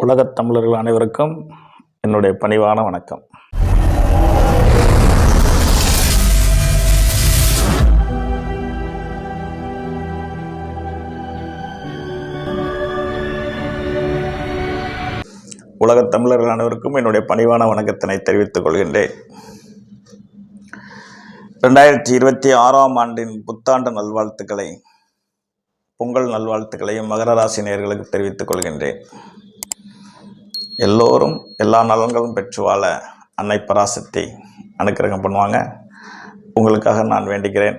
உலகத் தமிழர்கள் அனைவருக்கும் என்னுடைய பணிவான வணக்கம். உலகத் தமிழர்கள் அனைவருக்கும் என்னுடைய பணிவான வணக்கத்தினை தெரிவித்துக் கொள்கின்றேன். 2026ஆம் ஆண்டின் புத்தாண்டு நல்வாழ்த்துக்களை, பொங்கல் நல்வாழ்த்துக்களையும் மகர ராசி நேயர்களுக்கு தெரிவித்துக் கொள்கின்றேன். எல்லோரும் எல்லா நலன்களும் பெற்று வாழ அன்னை பராசக்தி அனுக்கிரகம் பண்ணுவாங்க. உங்களுக்காக நான் வேண்டுகிறேன்.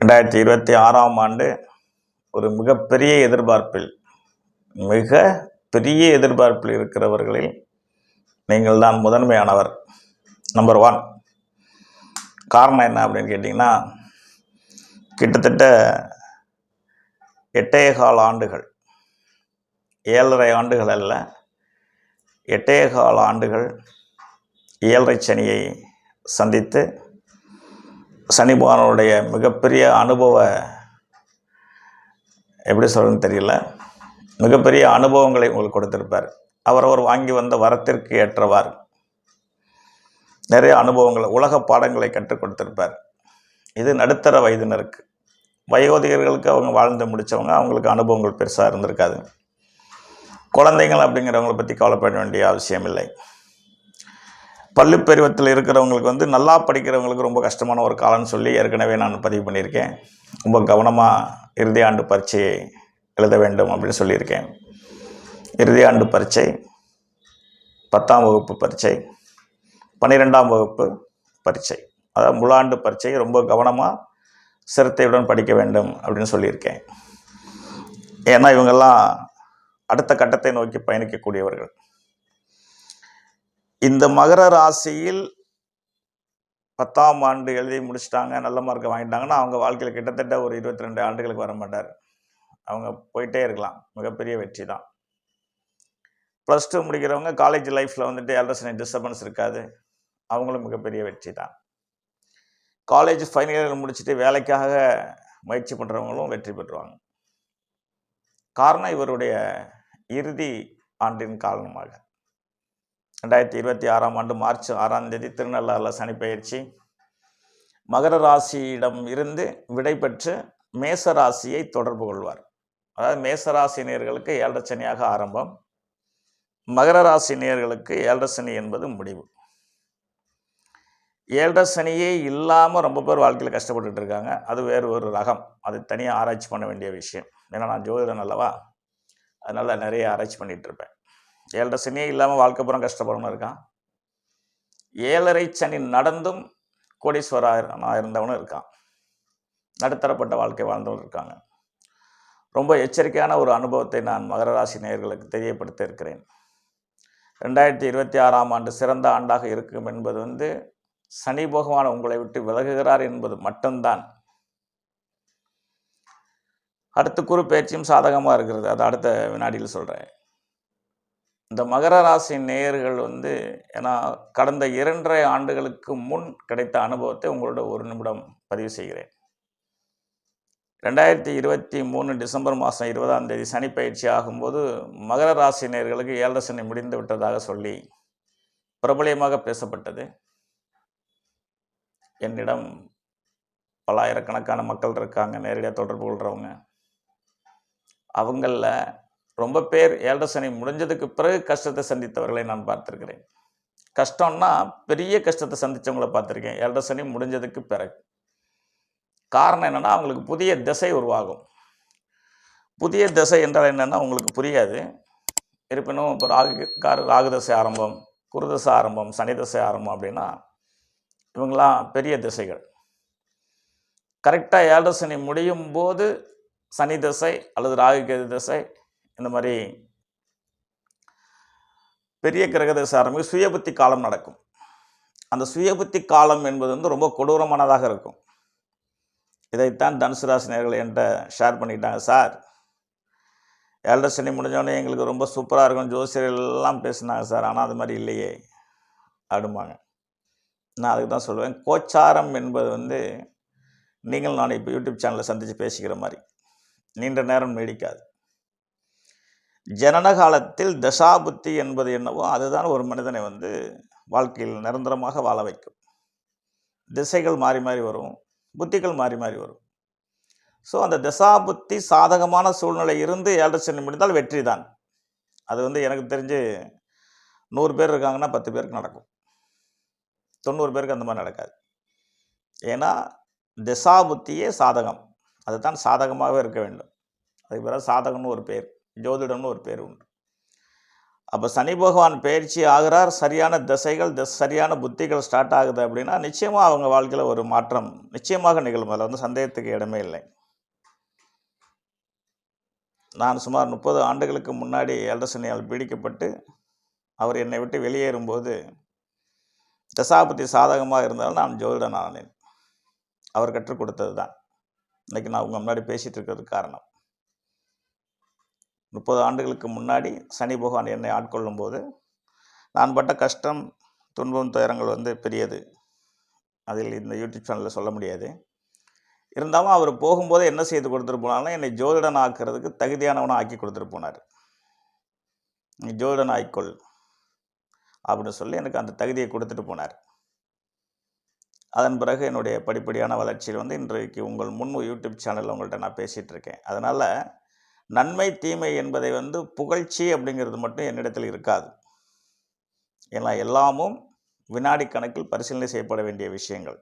2026ஆம் ஆண்டு ஒரு மிகப்பெரிய எதிர்பார்ப்பில் இருக்கிறவர்களில் நீங்கள் தான் முதன்மையானவர். நம்பர் 1. காரணம் என்ன அப்படின்னு கேட்டிங்கன்னா, கிட்டத்தட்ட 8.25 ஆண்டுகள், 7.5 ஆண்டுகள் அல்ல, 8.25 ஆண்டுகள் 7.5 சனியை சந்தித்து சனி பகவானுடைய மிகப்பெரிய எப்படி சொல்கிறதுன்னு தெரியல, மிகப்பெரிய அனுபவங்களை உங்களுக்கு கொடுத்திருப்பார். அவரவர் வாங்கி வந்த வரத்திற்கு ஏற்றவாறு நிறைய அனுபவங்களை, உலக பாடங்களை கற்றுக் கொடுத்திருப்பார். இது நடுத்தர வயதினருக்கு. வயோதிகர்களுக்கு அவங்க வாழ்ந்து முடித்தவங்க, அவங்களுக்கு அனுபவங்கள் பெருசாக இருந்திருக்காது. குழந்தைகள் அப்படிங்கிறவங்களை பற்றி கவலைப்பட வேண்டிய அவசியம் இல்லை. பள்ளி பருவத்தில் இருக்கிறவங்களுக்கு நல்லா படிக்கிறவங்களுக்கு ரொம்ப கஷ்டமான ஒரு காலம்னு சொல்லி ஏற்கனவே நான் பதிவு பண்ணியிருக்கேன். ரொம்ப கவனமாக இறுதி ஆண்டு பரீட்சையை எழுத வேண்டும் அப்படின்னு சொல்லியிருக்கேன். இறுதி ஆண்டு பரீட்சை, 10ஆம் வகுப்பு பரீட்சை, 12ஆம் வகுப்பு பரீட்சை, அதாவது முழாண்டு பரீட்சையை ரொம்ப கவனமாக சிரத்தையுடன் படிக்க வேண்டும் அப்படின்னு சொல்லியிருக்கேன். ஏன்னா இவங்கெல்லாம் அடுத்த கட்டத்தை நோக்கி பயணிக்கக்கூடியவர்கள். இந்த மகர ராசியில் 10ஆம் ஆண்டு எழுதி முடிச்சிட்டாங்க, நல்ல மார்க்கை வாங்கிட்டாங்கன்னா அவங்க வாழ்க்கையில் கிட்டத்தட்ட ஒரு 22 ஆண்டுகளுக்கு வர மாட்டார். அவங்க போயிட்டே இருக்கலாம். மிகப்பெரிய வெற்றி தான். +2 முடிக்கிறவங்க காலேஜ் லைஃப்பில் 7.5 சனி டிஸ்டர்பன்ஸ் இருக்காது. அவங்களும் மிகப்பெரிய வெற்றி தான். காலேஜ் ஃபைனல் இயர் முடிச்சுட்டு வேலைக்காக முயற்சி பண்ணுறவங்களும் வெற்றி பெற்றுவாங்க. காரணம் இவருடைய இறுதி ஆண்டின் காரணமாக. 2026ஆம் ஆண்டு மார்ச் 6ஆம் தேதி திருநள்ளாறில் சனி பெயர்ச்சி மகர ராசியிடம் இருந்து விடை பெற்று மேச ராசியை தொடர்பு கொள்வார். அதாவது மேச ராசி நேயர்களுக்கு 7.5 சனியாக ஆரம்பம், மகர ராசி நேயர்களுக்கு 7.5 சனி என்பது முடிவு. 7.5 சனியே இல்லாமல் ரொம்ப பேர் வாழ்க்கையில் கஷ்டப்பட்டுட்டு இருக்காங்க. அது வேறு ஒரு ரகம், அது தனியாக ஆராய்ச்சி பண்ண வேண்டிய விஷயம். ஏன்னா நான் ஜோதிடன் அல்லவா, அதனால் நிறைய ஆராய்ச்சி பண்ணிகிட்டு இருப்பேன். 7.5 சனியே இல்லாமல் வாழ்க்கை புறம் கஷ்டப்படணும் இருக்கான். 7.5 சனி நடந்தும் கோடீஸ்வரனாக இருந்தவனும் இருக்கான். நடுத்தரப்பட்ட வாழ்க்கை வாழ்ந்தவனும் இருக்காங்க. ரொம்ப எச்சரிக்கையான ஒரு அனுபவத்தை நான் மகர ராசி நேயர்களுக்கு தெரியப்படுத்த இருக்கிறேன். 2026ஆம் ஆண்டு சிறந்த ஆண்டாக இருக்கும் என்பது சனி பகவான் உங்களை விட்டு விலகுகிறார் என்பது மட்டும்தான். அடுத்த குரு பயிற்சியும் சாதகமாக இருக்கிறது, அது அடுத்த வினாடியில் சொல்கிறேன். இந்த மகர ராசி நேயர்கள் ஏன்னா கடந்த 2.5 ஆண்டுகளுக்கு முன் கிடைத்த அனுபவத்தை உங்களோட ஒரு நிமிடம் பதிவு செய்கிறேன். 2023 டிசம்பர் மாதம் 20ஆம் தேதி சனி பயிற்சி ஆகும்போது மகர ராசி நேயர்களுக்கு 7.5 சனி முடிந்து விட்டதாக சொல்லி பிரபலியமாக பேசப்பட்டது. என்னிடம் பல ஆயிரக்கணக்கான மக்கள் இருக்காங்க, நேரடியாக தொடர்பு கொள்கிறவங்க. அவங்களில் ரொம்ப பேர் 7.5 சனி முடிஞ்சதுக்கு பிறகு கஷ்டத்தை சந்தித்தவர்களை நான் பார்த்துருக்கிறேன். கஷ்டம்னா பெரிய கஷ்டத்தை சந்தித்தவங்களை பார்த்துருக்கேன் 7.5 சனி முடிஞ்சதுக்கு பிறகு. காரணம் என்னென்னா, அவங்களுக்கு புதிய திசை உருவாகும். புதிய திசை என்றால் என்னென்னா உங்களுக்கு புரியாது. இருப்பினும் இப்போ ராகு தசை ஆரம்பம், குரு தசை ஆரம்பம், சனி தசை ஆரம்பம் அப்படின்னா இவங்களாம் பெரிய திசைகள். கரெக்டாக 7.5 சனி முடியும் போது சனி தசை அல்லது ராகு கேது தசை, இந்த மாதிரி பெரிய கிரக தசை ஆரம்பிக்கும். சுயபுத்தி காலம் நடக்கும். அந்த சுயபுத்தி காலம் என்பது ரொம்ப கொடூரமானதாக இருக்கும். இதைத்தான் தனுசு ராசி நேயர்கள் என்கிட்ட ஷேர் பண்ணிக்கிட்டாங்க. சார், 7.5 சனி முடிஞ்சோடனே எங்களுக்கு ரொம்ப சூப்பராக இருக்கும், ஜோசியர்கள் எல்லாம் பேசினாங்க சார், ஆனால் அது மாதிரி இல்லையே அப்படிம்பாங்க. நான் அதுக்கு தான் சொல்லுவேன், கோச்சாரம் என்பது நீங்கள் நான் இப்போ யூடியூப் சேனலில் சந்தித்து பேசிக்கிற மாதிரி நீண்ட நேரம் நீடிக்காது. ஜனன காலத்தில் தசாபுத்தி என்பது என்னவோ அதுதான் ஒரு மனிதனை வந்து வாழ்க்கையில் நிரந்தரமாக வாழ வைக்கும். திசைகள் மாறி மாறி வரும், புத்திகள் மாறி மாறி வரும். ஸோ அந்த தசாபுத்தி சாதகமான சூழ்நிலை இருந்து 7 சனி முடிந்தால் வெற்றி தான். அது வந்து எனக்கு தெரிஞ்சு 100 பேர் இருக்காங்கன்னா 10 பேருக்கு நடக்கும். 90 பேருக்கு அந்த மாதிரி நடக்காது. ஏன்னா தசாபுத்தியே சாதகம், அதுதான் சாதகமாகவே இருக்க வேண்டும். அதுக்கு பிறகு சாதகம்னு ஒரு பேர், ஜோதிடம்னு ஒரு பேர் உண்டு. அப்போ சனி பகவான் பயிற்சி ஆகிறார், சரியான திசைகள் சரியான புத்திகள் ஸ்டார்ட் ஆகுது அப்படின்னா நிச்சயமாக அவங்க வாழ்க்கையில் ஒரு மாற்றம் நிச்சயமாக நிகழும். அதில் வந்து சந்தேகத்துக்கு இடமே இல்லை. நான் சுமார் 30 ஆண்டுகளுக்கு முன்னாடி ஏழரை சனியால் பீடிக்கப்பட்டு அவர் என்னை விட்டு வெளியேறும்போது தசாபுத்தி சாதகமாக இருந்தாலும் நான் ஜோதிடன் ஆனேன். அவர் கற்றுக் கொடுத்தது தான் இன்றைக்கி நான் உங்கள் முன்னாடி பேசிகிட்டு இருக்கிறதுக்கு காரணம். 30 ஆண்டுகளுக்கு முன்னாடி சனி பகவான் என்னை ஆட்கொள்ளும் போது நான் பட்ட கஷ்டம், துன்பம், துயரங்கள் வந்து பெரியது. அதில் இந்த யூடியூப் சேனலில் சொல்ல முடியாது. இருந்தாலும் அவர் போகும்போது என்ன செய்து கொடுத்துட்டு போனாலும் என்னை ஜோதிடன் ஆக்கிறதுக்கு தகுதியானவனை ஆக்கி கொடுத்துட்டு போனார். நீ ஜோதிடன் ஆய்க்கொள் அப்படின்னு சொல்லி எனக்கு அந்த தகுதியை கொடுத்துட்டு போனார். அதன் பிறகு என்னுடைய படிப்படியான வளர்ச்சியில் வந்து இன்றைக்கு உங்கள் முன் யூடியூப் சேனலில் உங்கள்கிட்ட நான் பேசிகிட்டு இருக்கேன். அதனால் நன்மை தீமை என்பதை வந்து புகழ்ச்சி அப்படிங்கிறது மட்டும் என்னிடத்தில் இருக்காது. ஏன்னா எல்லாமும் வினாடி கணக்கில் பரிசீலனை செய்யப்பட வேண்டிய விஷயங்கள்.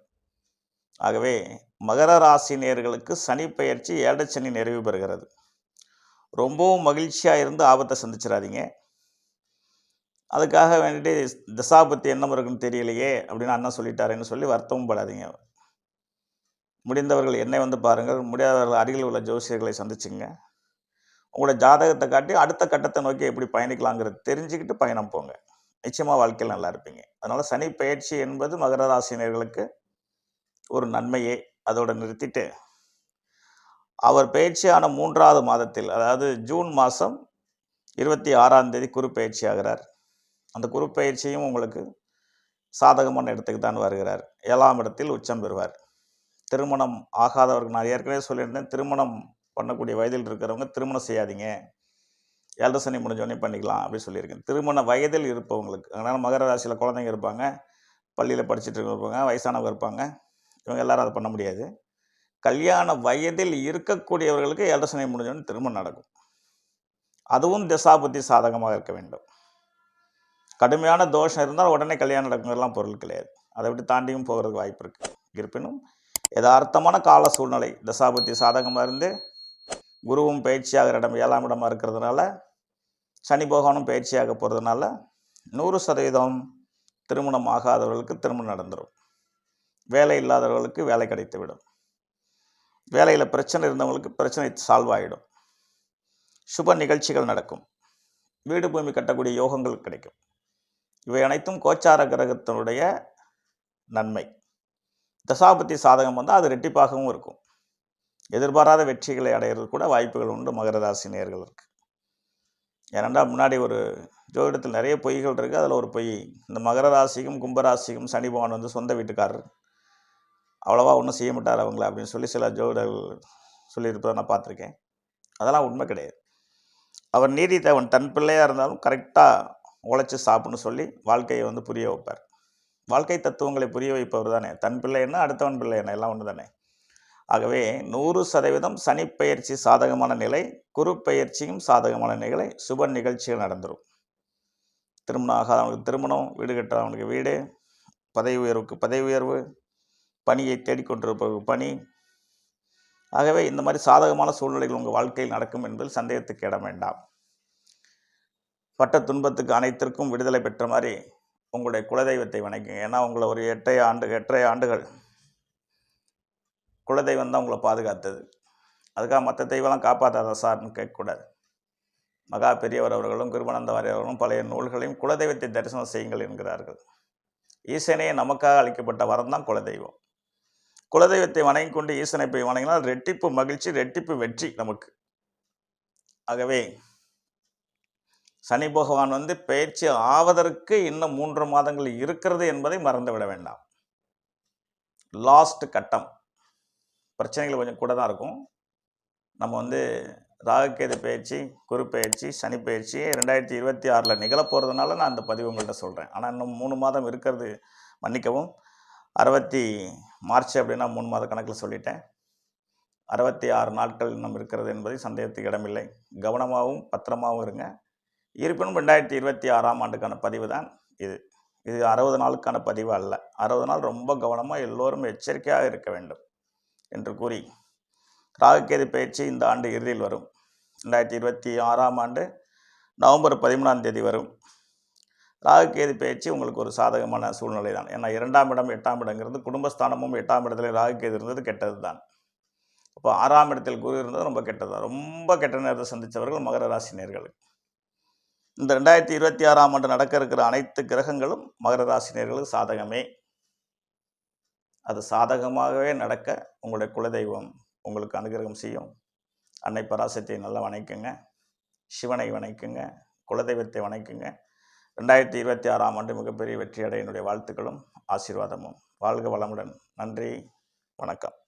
ஆகவே மகர ராசி நேயர்களுக்கு சனி பெயர்ச்சி 7 சனி நிறைவு பெறுகிறது. ரொம்பவும் மகிழ்ச்சியாக இருந்து ஆபத்தை சந்திச்சிடாதீங்க. அதுக்காக வேண்டிட்டு தசாபத்தி என்ன இருக்குன்னு தெரியலையே அப்படின்னு அண்ணன் சொல்லிட்டாருன்னு சொல்லி வருத்தமும் படாதீங்க. முடிந்தவர்கள் என்னை வந்து பாருங்கள், முடியாதவர்கள் அருகில் உள்ள ஜோசியர்களை சந்திச்சுங்க. உங்களோட ஜாதகத்தை காட்டி அடுத்த கட்டத்தை நோக்கி எப்படி பயணிக்கலாங்கிறது தெரிஞ்சுக்கிட்டு பயணம் போங்க. நிச்சயமாக வாழ்க்கையில் நல்லா இருப்பீங்க. அதனால் சனி பெயர்ச்சி என்பது மகர ராசினியர்களுக்கு ஒரு நன்மையே. அதோடு நிறுத்திட்டு அவர் பயிற்சியான 3வது மாதத்தில், அதாவது ஜூன் மாதம் 26ஆம் தேதி குரு பயிற்சி ஆகிறார். அந்த குரு பயிற்சியும் உங்களுக்கு சாதகமான இடத்துக்கு தான் வருகிறார். 7ஆம் இடத்தில் உச்சம் பெறுவார். திருமணம் ஆகாதவர்கள், நான் ஏற்கனவே சொல்லியிருந்தேன், திருமணம் பண்ணக்கூடிய வயதில் இருக்கிறவங்க திருமணம் செய்யாதீங்க, 7 சனி முடிஞ்சோடனே பண்ணிக்கலாம் அப்படின்னு சொல்லியிருக்கேன். திருமண வயதில் இருப்பவங்களுக்கு, அதனால் மகர ராசியில் குழந்தைங்க இருப்பாங்க, பள்ளியில் படிச்சுட்டு இருப்பாங்க, வயசானவங்க இருப்பாங்க, இவங்க எல்லாரும் அதை பண்ண முடியாது. கல்யாண வயதில் இருக்கக்கூடியவர்களுக்கு 7 சனி முடிஞ்சோடனே திருமணம் நடக்கும். அதுவும் தசாபுத்தி சாதகமாக இருக்க வேண்டும். கடுமையான தோஷம் இருந்தால் உடனே கல்யாணம் நடக்குங்கிறதுலாம் பொருள் கிடையாது. அதை விட்டு தாண்டியும் போகிறதுக்கு வாய்ப்பு இருக்குது. இருப்பினும் யதார்த்தமான கால சூழ்நிலை தசாபுத்தி சாதகமாக இருந்து குருவும் பயிற்சியாகிற இடம் 7ஆம் இடமாக இருக்கிறதுனால, சனி பகவானும் பயிற்சியாக போகிறதுனால 100% திருமணம் ஆகாதவர்களுக்கு திருமணம் நடந்துடும். வேலை இல்லாதவர்களுக்கு வேலை கிடைத்துவிடும். வேலையில் பிரச்சனை இருந்தவங்களுக்கு பிரச்சனை சால்வ் ஆகிடும். சுப நிகழ்ச்சிகள் நடக்கும். வீடு பூமி கட்டக்கூடிய யோகங்கள் கிடைக்கும். இவை அனைத்தும் கோச்சார கிரகத்தினுடைய நன்மை. தசாபுத்தி சாதகம் வந்தால் அது ரெட்டிப்பாகவும் இருக்கும். எதிர்பாராத வெற்றிகளை அடையிறது கூட வாய்ப்புகள் உண்டு மகர ராசி நேயர்களுக்கு. ஏனென்றால் முன்னாடி ஒரு ஜோதிடத்தில் நிறைய பொய்கள் இருக்குது. அதில் ஒரு பொய், இந்த மகர ராசிக்கும் கும்பராசிக்கும் சனி பகவான் வந்து சொந்த வீட்டுக்காரர், அவ்வளோவா ஒன்றும் செய்ய மாட்டார் அவங்கள அப்படின்னு சொல்லி சில ஜோதிடர்கள் சொல்லியிருப்பதை நான் பார்த்துருக்கேன். அதெல்லாம் உண்மை கிடையாது. அவர் நீதி தேவன், தன் பிள்ளையாக இருந்தாலும் கரெக்டாக உழைச்சி சாப்பிட்ணுன்னு சொல்லி வாழ்க்கையை வந்து புரிய வைப்பார். வாழ்க்கை தத்துவங்களை புரிய வைப்பவர் தானே. தன் பிள்ளை என்ன, அடுத்தவன் பிள்ளை என்ன, எல்லாம் ஒன்று தானே. ஆகவே 100% சனி பெயர்ச்சி சாதகமான நிலை, குரு பெயர்ச்சியும் சாதகமான நிலை, சுப நிகழ்ச்சிகள் நடந்துடும். திருமணம் ஆகாதவனுக்கு திருமணம், வீடு கட்டுறவனுக்கு வீடு, பதவி உயர்வுக்கு பதவி உயர்வு, பணியை தேடிக்கொண்டிருப்பவருக்கு பணி. ஆகவே இந்த மாதிரி சாதகமான சூழ்நிலைகள் உங்கள் வாழ்க்கையில் நடக்கும் என்பதில் சந்தேகத்துக்கு இடம் வேண்டாம். பட்ட துன்பத்துக்கு அனைத்திற்கும் விடுதலை பெற்ற மாதிரி உங்களுடைய குலதெய்வத்தை வணங்குங்க. ஏன்னா உங்களை ஒரு 8 ஆண்டுகள் குலதெய்வம் தான் உங்களை பாதுகாத்தது. அதுக்காக மற்ற தெய்வம்லாம் காப்பாற்றாத சார்னு கேட்கக்கூடாது. மகா பெரியவர் அவர்களும் கிருபானந்த வாரியர்களும் பழைய நூல்களையும் குலதெய்வத்தை தரிசனம் செய்யுங்கள் என்கிறார்கள். ஈசனே நமக்காக அளிக்கப்பட்ட வரம் தான் குலதெய்வம். குலதெய்வத்தை வணங்கி கொண்டு ஈசனை போய் வணங்கினால் ரெட்டிப்பு மகிழ்ச்சி, ரெட்டிப்பு வெற்றி நமக்கு. ஆகவே சனி பகவான் வந்து பயிற்சி ஆவதற்கு இன்னும் 3 மாதங்கள் இருக்கிறது என்பதை மறந்துவிட வேண்டாம். லாஸ்ட் கட்டம். பிரச்சனைகள் கொஞ்சம் கூட தான் இருக்கும். நம்ம வந்து ராகுகேது பயிற்சி, குரு பயிற்சி, சனி பயிற்சி 2026 நிகழப்போகிறதுனால நான் அந்த பதிவு உங்கள்கிட்ட சொல்கிறேன். ஆனால் இன்னும் 3 மாதம் இருக்கிறது, மன்னிக்கவும், மார்ச் அப்படின்னா 3 மாத கணக்கில் சொல்லிட்டேன். 66 நாட்கள் இன்னும் இருக்கிறது என்பதை சந்தேகத்துக்கு இடமில்லை. கவனமாகவும் பத்திரமாகவும் இருங்க. இருப்பினும் 2026ஆம் ஆண்டுக்கான பதிவு தான் இது. இது 60 நாளுக்கான பதிவு அல்ல. 60 நாள் ரொம்ப கவனமாக எல்லோரும் எச்சரிக்கையாக இருக்க வேண்டும் என்று கூறி, ராகுகேது பயிற்சி இந்த ஆண்டு இறுதியில் வரும். 2026ஆம் ஆண்டு நவம்பர் 13ஆம் தேதி வரும். ராகுகேது பயிற்சி உங்களுக்கு ஒரு சாதகமான சூழ்நிலை தான். ஏன்னா 2ஆம் இடம் 8ஆம் இடங்கிறது குடும்பஸ்தானமும் 8ஆம் இடத்துல ராகுகேது இருந்தது கெட்டது தான். அப்போ 6ஆம் இடத்தில் குரு இருந்தது ரொம்ப கெட்டது தான். ரொம்ப கெட்ட நேரத்தை சந்தித்தவர்கள் மகர ராசினியர்கள். இந்த 2026ஆம் ஆண்டு நடக்க இருக்கிற அனைத்து கிரகங்களும் மகர ராசினியர்களுக்கு சாதகமே. அது சாதகமாகவே நடக்க உங்களுடைய குலதெய்வம் உங்களுக்கு அனுகிரகம் செய்யும். அன்னை பராசக்தியை நல்லா வணங்குங்க, சிவனை வணங்குங்க, குலதெய்வத்தை வணங்குங்க. 2026ஆம் ஆண்டு மிகப்பெரிய வெற்றியடைய என்னுடைய வாழ்த்துக்களும் ஆசீர்வாதமும். வாழ்க வளமுடன். நன்றி, வணக்கம்.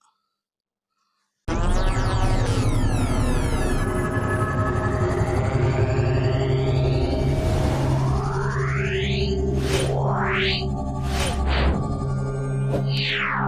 Yeah.